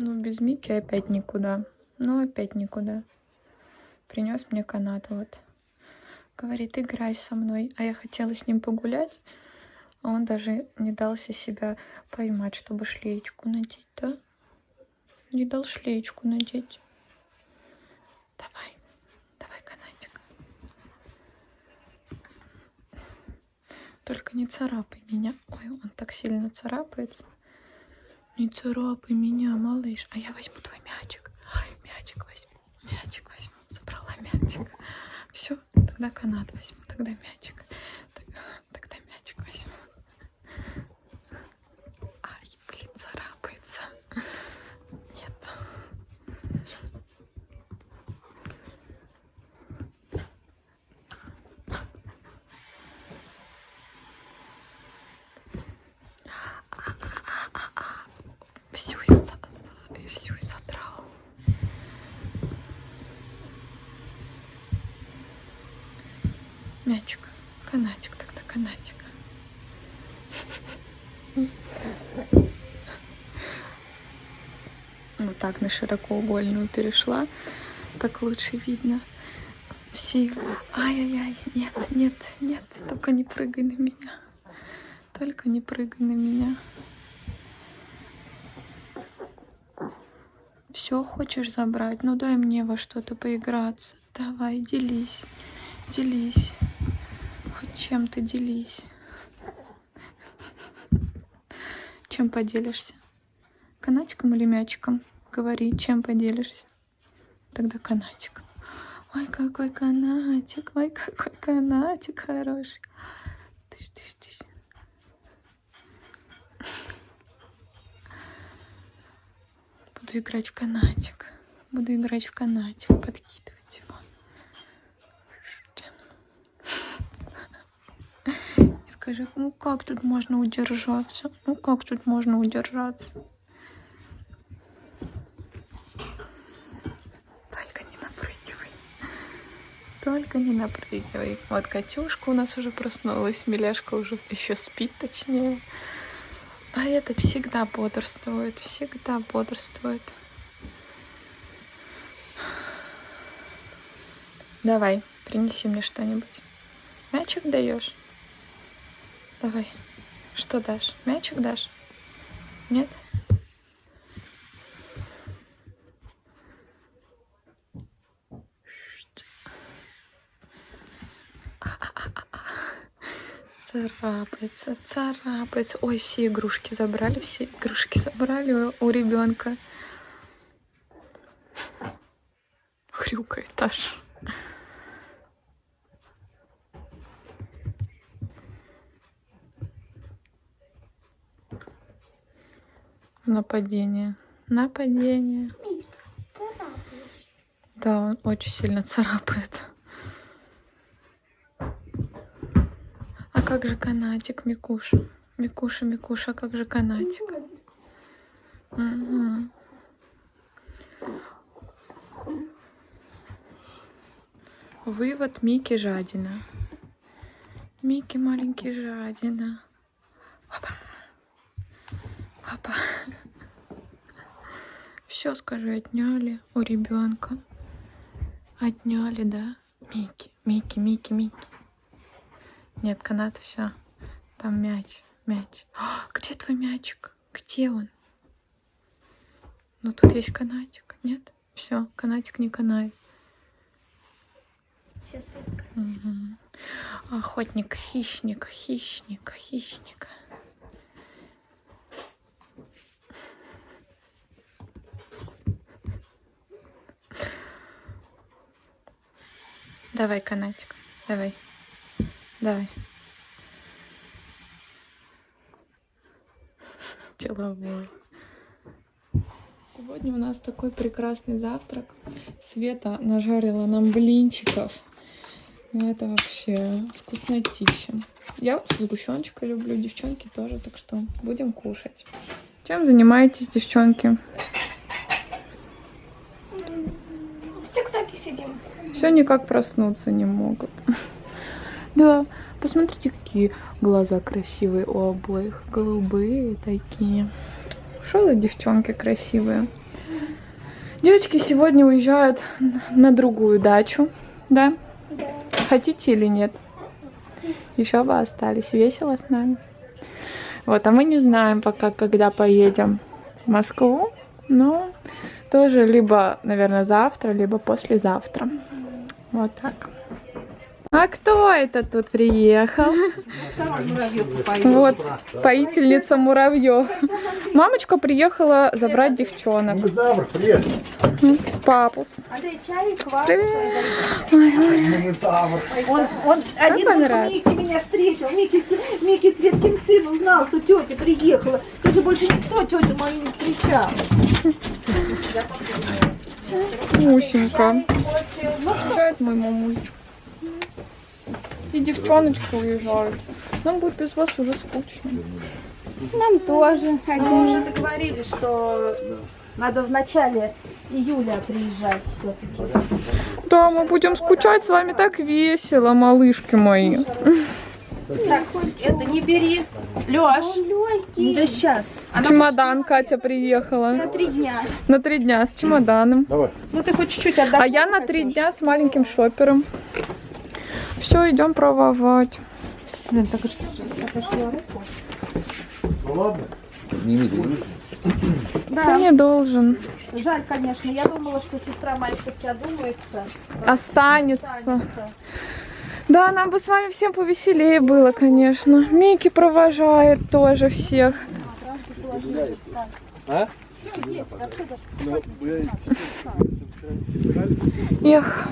Ну, без Мики опять никуда. Ну, опять никуда. Принес мне канат, вот. Говорит, играй со мной. А я хотела с ним погулять, а он даже не дался себя поймать, чтобы шлеечку надеть, да? Не дал шлеечку надеть. Давай, давай, канатик. Только не царапай меня. Ой, он так сильно царапается. Не царапай меня, малыш. А я возьму твой мячик. Ай, мячик возьму. Мячик возьму. Собрала мячик. Все, тогда канат возьму. Тогда мячик. Тогда мячик возьму. Ай, блин, царапается. Нет. Всю содрал. Мячик. Канатик тогда, канатик. Вот так на широкоугольную перешла. Так лучше видно. Все. Ай-яй-яй. Нет, нет, нет. Только не прыгай на меня. Только не прыгай на меня. Все хочешь забрать? Ну дай мне во что-то поиграться. Давай, делись. Делись. Хоть чем-то делись. Чем поделишься? Канатиком или мячиком? Говори, чем поделишься? Тогда канатиком. Ой, какой канатик. Ой, какой канатик хороший. Тыщ, тыщ, тыщ. Буду играть в канатик. Буду играть в канатик. Подкидывать его. И скажи, ну как тут можно удержаться? Ну как тут можно удержаться? Только не напрыгивай. Только не напрыгивай. Вот Катюшка у нас уже проснулась. Миляшка уже еще спит, точнее. А этот всегда бодрствует. Всегда бодрствует. Давай, принеси мне что-нибудь. Мячик даешь? Давай. Что дашь? Мячик дашь? Нет? Царапается, царапается. Ой, все игрушки забрали у ребенка. Хрюкает аж. Нападение. Нападение. Царапаешь. Да, он очень сильно царапает. А как же канатик, Микуша? Микуша, Микуша, а как же канатик? Угу. Вывод: Мики жадина. Мики маленький жадина. Опа. Опа. Все, скажи, отняли у ребенка. Отняли, да? Мики, Мики, Мики, Мики. Нет, канат, все. Там мяч, мяч. О, где твой мячик? Где он? Ну тут есть канатик, нет? Все, канатик не канает. Сейчас раскрою. Угу. Охотник, хищник, хищник, хищник. Давай, канатик, давай, давай. Деловой. Сегодня у нас такой прекрасный завтрак. Света нажарила нам блинчиков. Ну это вообще вкуснотища. Я сгущеночкой люблю, девчонки тоже, так что будем кушать. Чем занимаетесь, девчонки? В ТикТоке сидим. Все никак проснуться не могут. Да, посмотрите, какие глаза красивые у обоих. Голубые такие. Что за девчонки красивые? Девочки сегодня уезжают на другую дачу, да? Да. Хотите или нет? Еще бы остались. Весело с нами. Вот, а мы не знаем пока, когда поедем в Москву. Но тоже либо, наверное, завтра, либо послезавтра. Вот так. А кто это тут приехал? Вот, поительница муравьев. Мамочка приехала забрать девчонок. Динозавр, привет. Папус. Андрей, чай, квас. Динозавр. Он один понравилось? Микки меня встретил. Микки Светкин сын узнал, что тетя приехала. Даже больше никто тетю мою не встречал. Мусенька. Ну что это мой мамулечка? И девчоночка уезжают. Нам будет без вас уже скучно. Нам тоже. Мы уже договорились, что надо в начале июля приезжать все-таки. Да, мы будем скучать с вами, так весело, малышки мои. Так, это не бери. Лёш, Легкий. да сейчас. Чемодан Катя приехала. На 3 дня. На 3 дня с чемоданом. Давай. Ну ты хоть чуть-чуть отдохни. А я на 3 дня с маленьким шопером. Все, идем пробовать. Блин, так отошла руку. Ну ладно. Ты Да, не должен. жаль, конечно. Я думала, что сестра моя все-таки одумается. Останется. Да, нам бы с вами всем повеселее было, конечно. Микки провожает тоже всех. Эх,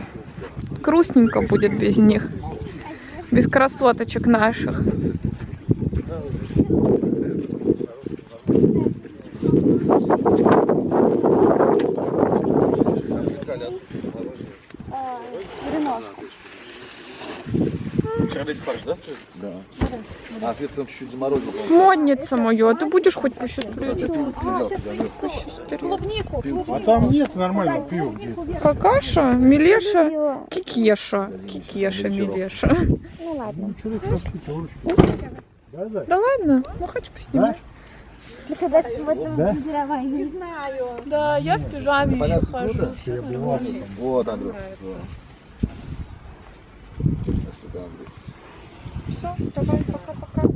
грустненько будет без них. Без красоточек наших. Вчера весь фарш, да, стоит? Да. А Свет там чуть-чуть заморозил. Модница моя, а ты будешь хоть посестричать? Клубнику. А там нет нормального пива. Какаша, Милеша, Кикеша. Кикеша, Милеша. Ну ладно. Человек распутил. Да, да. Да ладно, ну хочешь поснимать? Мы когда смотрим Да? Дизель Не знаю. Да, я в пижаме еще Понятно, хожу. да? Все нормально. Вот, Андрюх. Все, давай, пока-пока.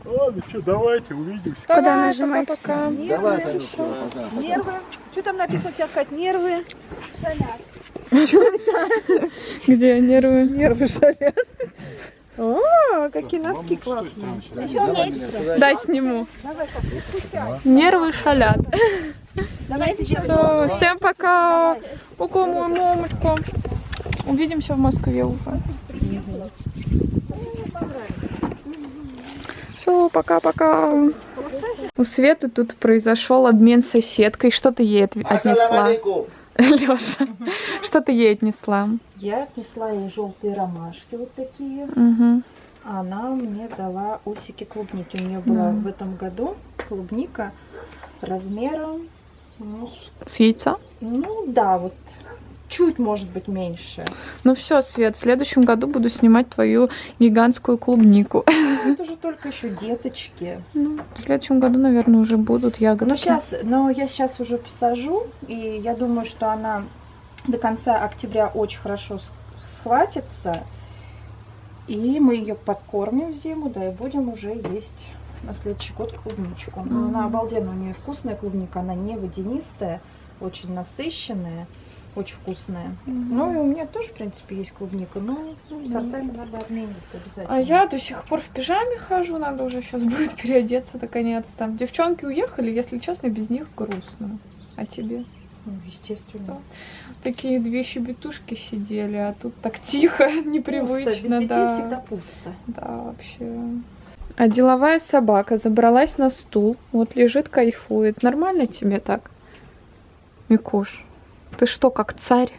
Ладно, что, давайте, увидимся. Давай, нажимать? пока-пока. Давай, Танюша, пока. Нервы. Что там написано у тебя, Кать? Нервы. Где нервы? Нервы шалят. О, какие носки классные. Еще у меня есть. Дай сниму. Давай, Кать, не скучай. Нервы шалят. Давайте Все, всем пока. Пока, мою мамочку. Увидимся в Москве уже. Все, пока-пока. У Светы тут произошел обмен с соседкой. Что ты ей отнесла? Леша, что ты ей отнесла? Я отнесла ей желтые ромашки вот такие. Угу. А она мне дала усики клубники. У нее была в этом году клубника размером, ну, С яйца? ну да, вот чуть, может быть, меньше. Ну все, Свет, в следующем году буду снимать твою гигантскую клубнику. Ну, это же только еще деточки. Ну, в следующем году, наверное, уже будут ягодки. Но я сейчас уже посажу, и я думаю, что она до конца октября очень хорошо схватится. И мы ее подкормим в зиму, да, и будем уже есть на следующий год клубничку. Но она обалденно, у нее вкусная клубника, она не водянистая, очень насыщенная, очень вкусная. Ну и у меня тоже, в принципе, есть клубника, но сортами надо обмениться обязательно. А я до сих пор в пижаме хожу, надо уже сейчас будет переодеться наконец-то. Девчонки уехали, если честно, без них грустно. А тебе? Ну, естественно. Такие две щебетушки сидели, а тут так тихо, непривычно. Пусто, без детей да. всегда пусто. Да, вообще. А деловая собака забралась на стул, вот лежит, кайфует. Нормально тебе так? Микуш, ты что, как царь?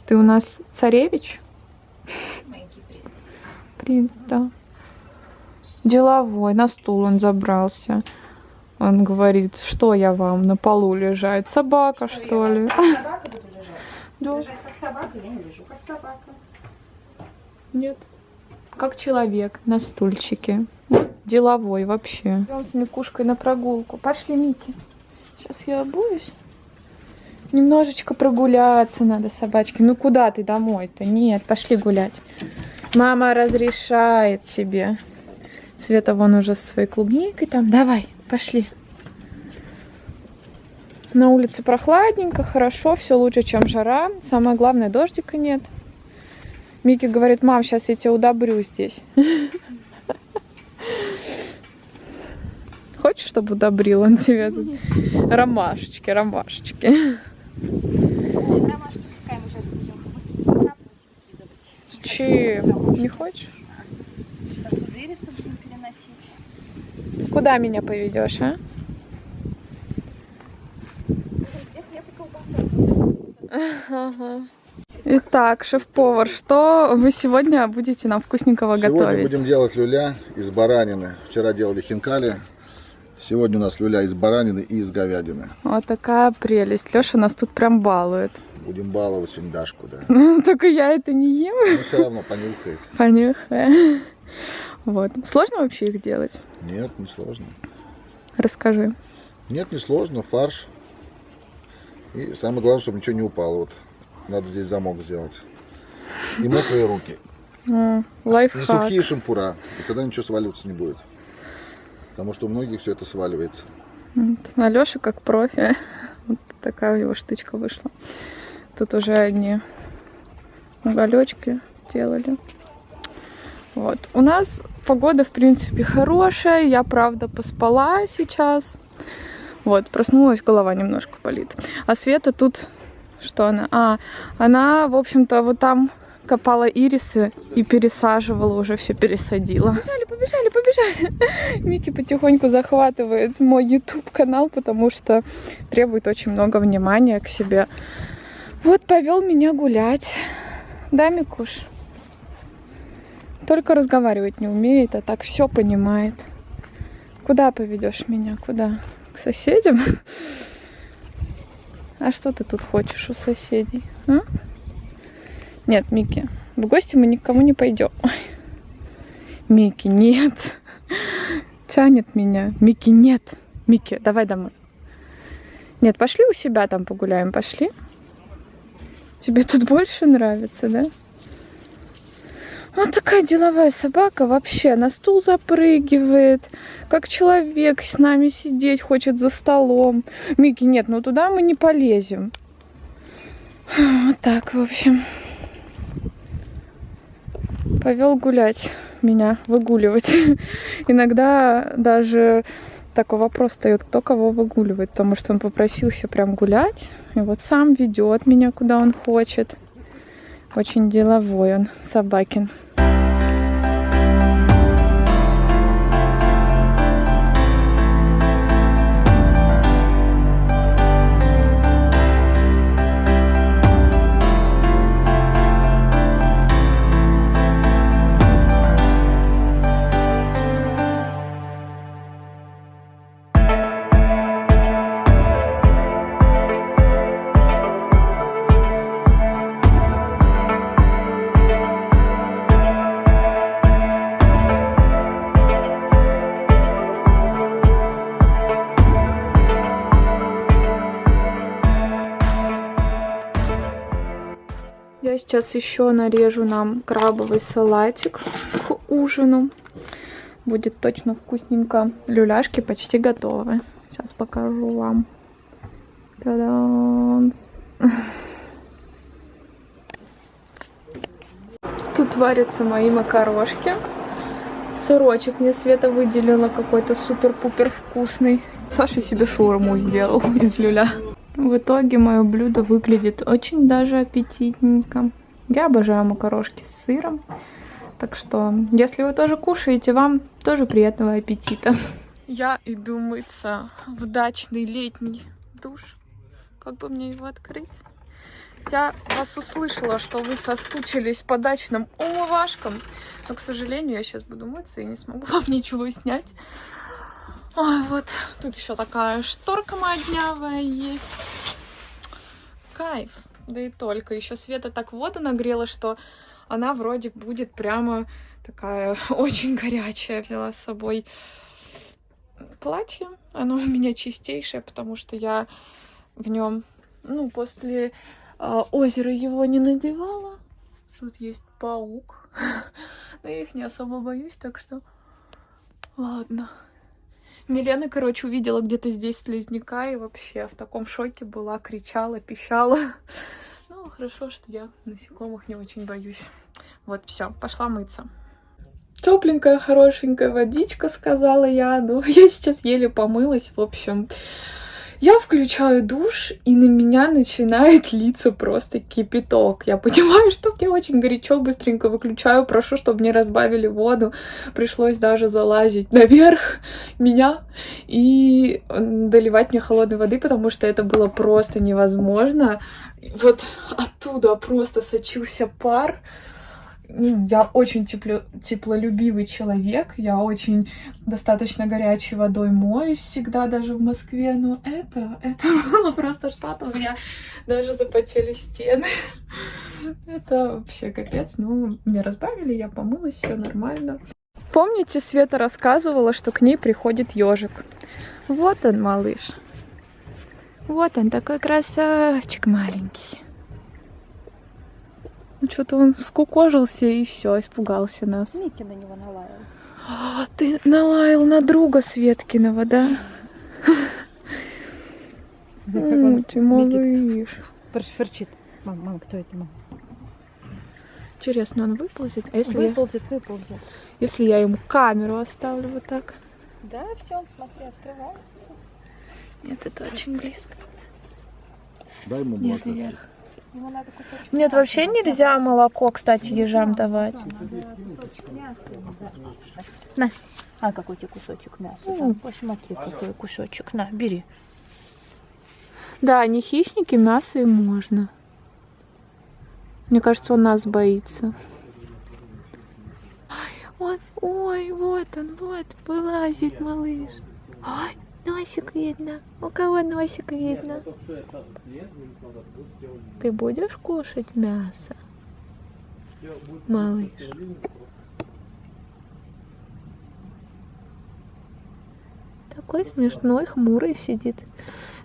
Ты у нас царевич? Маленький принц. Принц, да. Деловой, на стул он забрался. Он говорит, что я вам на полу лежать? Собака, что ли? Как собака буду лежать? Да. Лежать как собака, я не лежу как собака. Нет. Как человек на стульчике. Деловой вообще. Идем с Микушкой на прогулку. Пошли, Мики. Сейчас я обуюсь. Немножечко прогуляться надо, собачки. Ну куда ты домой-то? Нет, пошли гулять. Мама разрешает тебе. Света вон уже со своей клубникой там. Давай, пошли. На улице прохладненько, хорошо, все лучше, чем жара. Самое главное, дождика нет. Микки говорит: мам, сейчас я тебя удобрю здесь. Хочешь, чтобы удобрил он тебя? Ромашечки, ромашечки. Ромашки пускай мы сейчас будем выкидывать. Чем? Не хочешь? Сейчас отсюда ирисы будем переносить. Куда меня поведешь, а? Ага. Итак, шеф-повар, что вы сегодня будете нам вкусненького Сегодня готовить? будем делать люля из баранины. Вчера делали хинкали. Сегодня у нас люля из баранины и из говядины. Вот такая прелесть. Леша нас тут прям балует. Будем баловать сегодня Дашку, да. Только я это не ем. Но все равно понюхает. Понюхай. Вот. Сложно вообще их делать? Нет, не сложно. Расскажи. Нет, не сложно. Фарш. И самое главное, чтобы ничего не упало. Вот. Надо здесь замок сделать. И мокрые руки. И Лайфхак. сухие шампура. И тогда ничего сваливаться не будет. Потому что у многих все это сваливается. Алёша как профи. Вот такая у него штучка вышла. Тут уже одни уголечки сделали. Вот. У нас погода, в принципе, хорошая. Я, правда, поспала сейчас. Вот, проснулась, голова немножко болит. А Света тут... Что она? Она, в общем-то, вот там копала ирисы и пересаживала, уже все пересадила. Побежали. Микки потихоньку захватывает мой YouTube-канал, потому что требует очень много внимания к себе. Вот повел меня гулять. Да, Микуш? Только разговаривать не умеет, а так все понимает. Куда поведешь меня? Куда? К соседям? А что ты тут хочешь у соседей? А? Нет, Микки, в гости мы никому не пойдем. Микки, нет. Тянет меня. Микки, нет. Микки, давай домой. Нет, пошли у себя там погуляем, пошли. Тебе тут больше нравится, да? Вот такая деловая собака вообще. На стул запрыгивает. Как человек с нами сидеть хочет за столом. Микки, нет, ну туда мы не полезем. Вот так, в общем. Повел гулять меня, выгуливать. Иногда даже такой вопрос встает, кто кого выгуливает. Потому что он попросился прям гулять. И вот сам ведет меня, куда он хочет. Очень деловой он, собакин. Я сейчас еще нарежу нам крабовый салатик к ужину. Будет точно вкусненько. Люляшки почти готовы. Сейчас покажу вам. Та-дам! Тут варятся мои макарошки. Сырочек мне Света выделила какой-то супер-пупер вкусный. Саша себе шаурму сделал из люля. В итоге мое блюдо выглядит очень даже аппетитненько. Я обожаю макарошки с сыром. Так что, если вы тоже кушаете, вам тоже приятного аппетита. Я иду мыться в дачный летний душ. Как бы мне его открыть? Я вас услышала, что вы соскучились по дачным умывашкам. Но, к сожалению, я сейчас буду мыться и не смогу вам ничего снять. Ой, вот тут еще такая шторка моднявая есть. Кайф. Да и только. Еще Света так воду нагрела, что она вроде будет прямо такая очень горячая. Взяла с собой платье. Оно у меня чистейшее, потому что я в нем, ну, после озера его не надевала. Тут есть паук. Но я их не особо боюсь, так что ладно. Милена, короче, увидела где-то здесь слизняка и вообще в таком шоке была, кричала, пищала. Ну, хорошо, что я насекомых не очень боюсь. Вот, все, пошла мыться. Тепленькая, хорошенькая водичка, сказала я. Ну, я сейчас еле помылась, в общем. Я включаю душ, и на меня начинает литься просто кипяток. Я понимаю, что мне очень горячо, быстренько выключаю, прошу, чтобы мне разбавили воду. Пришлось даже залазить наверх меня и доливать мне холодной воды, потому что это было просто невозможно. Вот оттуда просто сочился пар. Я очень теплолюбивый человек, я очень достаточно горячей водой моюсь всегда, даже в Москве, но это было просто что-то, у меня даже запотели стены. Это вообще капец, ну, меня разбавили, я помылась, все нормально. Помните, Света рассказывала, что к ней приходит ежик? Вот он, малыш. Вот он, такой красавчик маленький. Ну, что-то он скукожился и все, испугался нас. Микки на него налаял. Ты налаял на друга Светкиного, да? Ты малыш. Фырчит. Мам, кто это, мам? Интересно, он выползет? А если Выползет. если я ему камеру оставлю вот так? Да, все, он, смотри, открывается. Нет, это очень близко. Дай ему Нет, молоко. вверх. Ему надо кусочек Нет, мяса. вообще нельзя молоко, кстати, ежам давать. Надо кусочек мяса ему дать. На. А, какой тебе кусочек мяса. Да? Посмотри, какой кусочек. На, бери. Да, не хищники, мясо им можно. Мне кажется, он нас боится. Ой, вот он, вот, вылазит малыш. Ой, носик видно. У кого носик видно? Ты будешь кушать мясо, малыш? Такой смешной, хмурый сидит.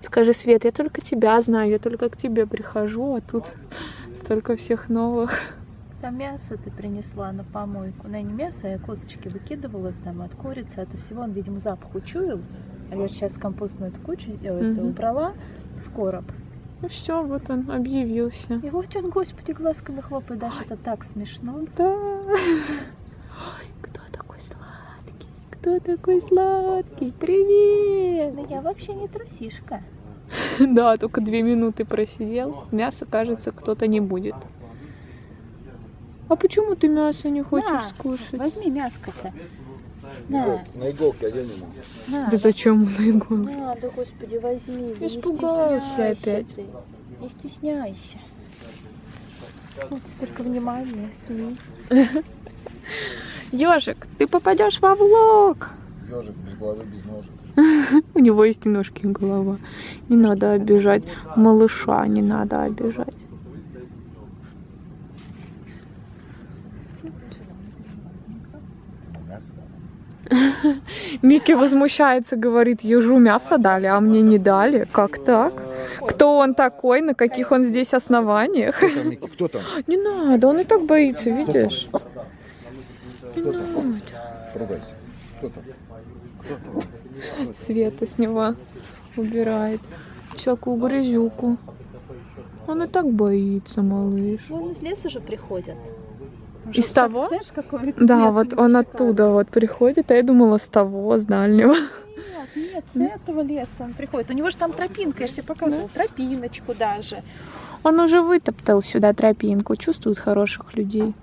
Скажи, Свет, я только тебя знаю, я только к тебе прихожу, а тут столько всех новых. Там мясо ты принесла на помойку. На не мясо, я косточки выкидывала там от курицы, от всего. Он, видимо, запах учуял. А я сейчас компостную кучу это убрала в короб. Ну все, вот он объявился. И вот он, господи, глазками хлопает. Даже это так смешно. Да. Ой, кто такой сладкий? Кто такой сладкий? Привет! Но я вообще не трусишка. Да, только 2 минуты просидел. Мясо, кажется, кто-то не будет. А почему ты мясо не хочешь На, скушать? возьми мяско-то. На, На иголке одень ему. на. Да зачем на иголку? Надо, господи, возьми. Да Испугался не стесняйся опять. ты. Не стесняйся. Вот столько внимания, СМИ. Ежик, ты попадешь во влог. Ежик без головы, без ножек. У него есть ножки и голова. Не надо обижать малыша, не надо обижать. Микки возмущается, говорит, ежу мясо дали, а мне не дали. Как так? Кто он такой, на каких он здесь основаниях? Кто там, Микки? Кто там? Не надо, он и так боится, видишь? Не Кто там? надо. Поругайся. Кто там? Кто там? Света с него убирает всякую грязюку. Он и так боится, малыш. Вон из леса же приходят. Из того? Знаешь, какое Да, мясо вот он шикарное. оттуда вот приходит, а я думала с того, с дальнего. Нет, с этого леса он приходит. У него же там тропинка, я же тебе показывала. Тропиночку даже. Он уже вытоптал сюда тропинку, чувствует хороших людей.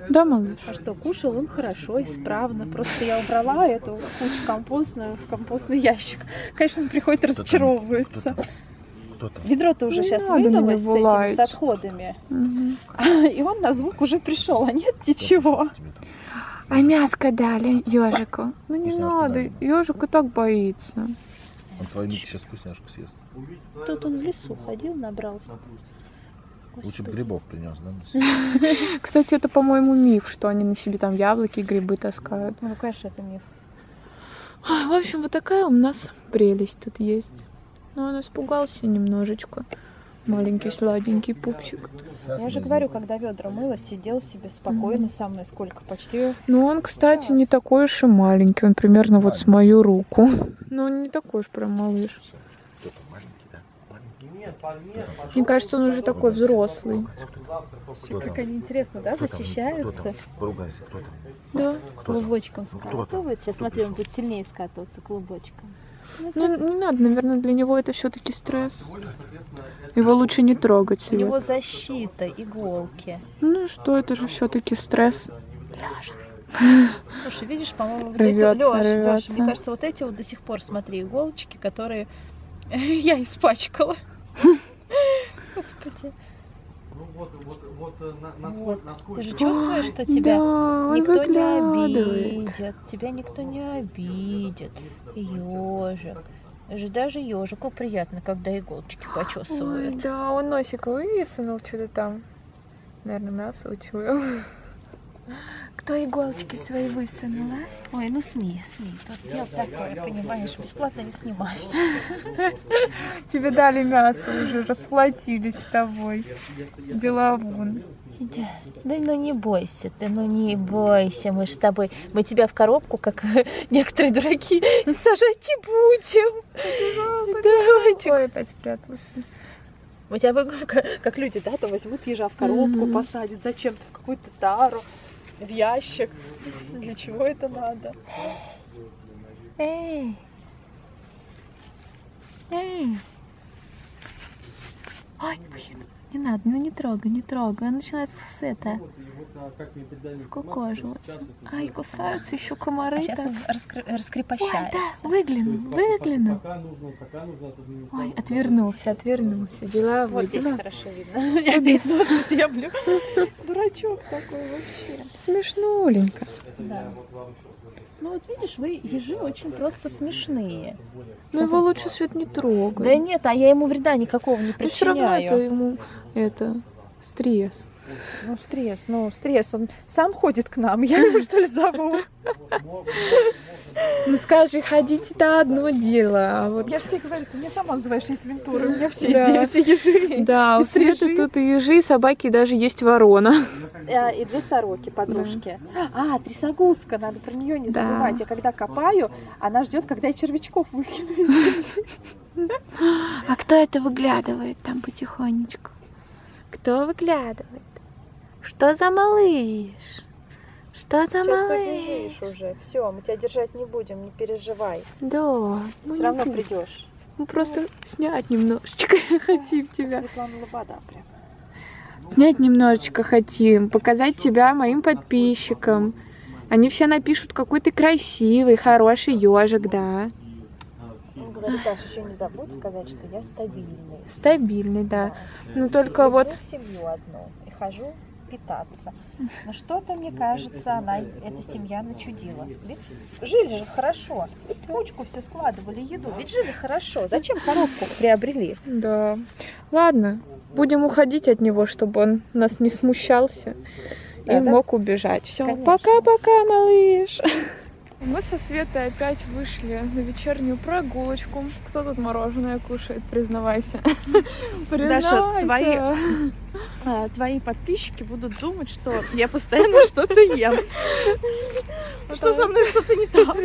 Да, малыш? А что, кушал он хорошо, исправно. Просто я убрала эту кучу компостную в компостный ящик. Конечно, он приходит, разочаровывается. Кто там? Ведро-то уже Не сейчас надо на вылилось с него этими, лаять. с отходами. Мгм. И он на звук уже пришел, а нет ничего. А мяско дали ежику. Ну не Вкусняшку надо, дали. ежик и так боится. Он твою Микки сейчас вкусняшку съест. Тут он в лесу ходил, набрался. Лучше бы Господи. грибов принес, да? Кстати, это, по-моему, миф, что они на себе там яблоки, грибы таскают. Ну, конечно, это миф. В общем, вот такая у нас прелесть тут есть. Но он испугался немножечко. Маленький сладенький пупсик. Я же говорю, когда ведра мыла, сидел себе спокойно со мной, сколько почти. Ну, он, кстати, не такой уж и маленький. Он примерно вот с мою руку. Но он не такой уж прям малыш. Кто-то маленький, да? Мне кажется, он уже такой взрослый. Как они интересно, да, зачищаются. Кто там? Поругайся, кто там? Да. Клубочком Ну, кто там? скатывают. Сейчас смотри, он будет сильнее скатываться клубочком. Ну, не надо, наверное, для него это все-таки стресс. Его лучше не трогать У него себе. защита, иголки. Ну что, это же все-таки стресс. Слушай, видишь, по-моему, вот Рвётся, эти, Лёш, рвётся. мне кажется, вот эти вот до сих пор, смотри, иголочки, которые я испачкала. Господи. Вот. Ты же чувствуешь, что тебя Да, он никто не выглядывает. обидит, тебя никто не обидит. Ёжик. Даже ежику приятно, когда иголочки Ой, почесывают. да, он носик высунул что-то там. Наверное, нас учуял. Кто иголочки свои высунул, а? Ой, ну СМИ. Тут дело такое, понимаешь, бесплатно не снимаешь. Тебе дали мясо, уже расплатились с тобой. Деловун. Да ну не бойся ты, ну не бойся, мы же с тобой, мы тебя в коробку, как некоторые дураки, сажать не будем. Давайте. Ой, опять спрятался. Мы тебя, как люди, да, там возьмут ежа в коробку, посадят зачем-то в какую-то тару, в ящик. Для чего это надо? Эй! Эй! Ой, блин, не надо, ну не трогай. Он начинает скукоживаться. Ай, кусаются еще комары. А сейчас так. он Ой, раскрепощается. да, выглянул. Ой, отвернулся. Деловой. Вот здесь хорошо видно. Я опять нос землю. Дурачок такой вообще. Смешнуленько. Да. Ну вот видишь, вы ежи очень просто смешные. Но его лучше, Свет, не трогай. Да нет, а я ему вреда никакого не Ну, все равно это причиняю. ему стресс. Ну стресс, он сам ходит к нам, я его что ли зову? Ну скажи, ходить это одно дело, а вот... Я же тебе говорю, ты меня сама называешь из Вентуры, у меня все Да. здесь ежи. Да, у И Светы стрижи. тут и ежи, и собаки, и даже есть ворона. И 2 сороки, подружки. А, трясогузка, надо про нее не Да. забывать. Я когда копаю, она ждет, когда я червячков выкину из земли. А кто это выглядывает там потихонечку? Кто выглядывает? Что за малыш? Что за Сейчас малыш? побежишь уже. Все, мы тебя держать не будем, не переживай. Да. ну Все равно не будем. придешь. Мы просто снять немножечко хотим тебя. Светлана Лобода прям. Снять немножечко хотим, показать тебя моим подписчикам. Они все напишут, какой ты красивый, хороший ежик, да. Он говорит, Даша, еще не забудь сказать, что я стабильный. Стабильный, да. Но только Люблю вот... в семью одну и хожу питаться. Но что-то, мне кажется, эта семья начудила. Ведь жили же хорошо. Кучку все складывали, еду. Ведь жили хорошо. Зачем коробку приобрели? Да. Ладно, будем уходить от него, чтобы он нас не смущался и Да? мог убежать. Все, Конечно. пока-пока, малыш. Мы со Светой опять вышли на вечернюю прогулочку. Кто тут мороженое кушает, признавайся. Даша, твои подписчики будут думать, что я постоянно что-то ем. Что со мной что-то не так.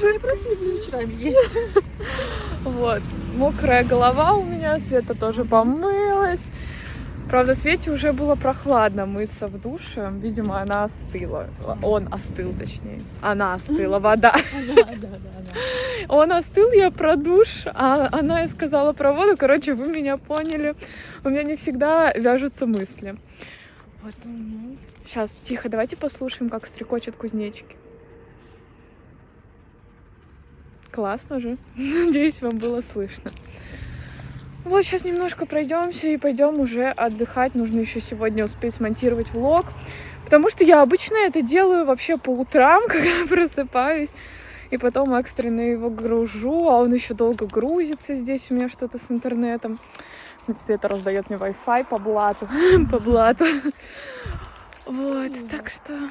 Я просто люблю вечерами есть. Вот, мокрая голова у меня, Света тоже помылась. Правда, Свете уже было прохладно мыться в душе. Видимо, она остыла. Он остыл, точнее. Она остыла, вода. Он остыл, я про душ, а она и сказала про воду. Короче, вы меня поняли. У меня не всегда вяжутся мысли. Вот. Сейчас, тихо, давайте послушаем, как стрекочут кузнечики. Классно же. Надеюсь, вам было слышно. Вот сейчас немножко пройдемся и пойдем уже отдыхать. Нужно еще сегодня успеть смонтировать влог. Потому что я обычно это делаю вообще по утрам, когда просыпаюсь. И потом экстренно его гружу, а он еще долго грузится. Здесь у меня что-то с интернетом. Света раздает мне Wi-Fi по блату. По блату. Вот, так что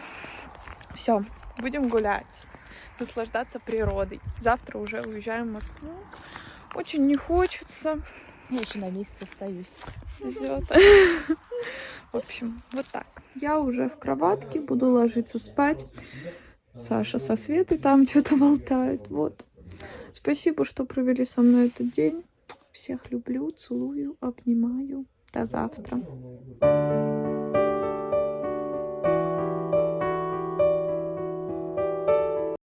все, будем гулять. наслаждаться природой. Завтра уже уезжаем в Москву. Очень не хочется. Я еще на месяц остаюсь. Везет. В общем, вот так. Я уже в кроватке, буду ложиться спать. Саша со Светой там что-то болтают. Вот. Спасибо, что провели со мной этот день. Всех люблю, целую, обнимаю. До завтра.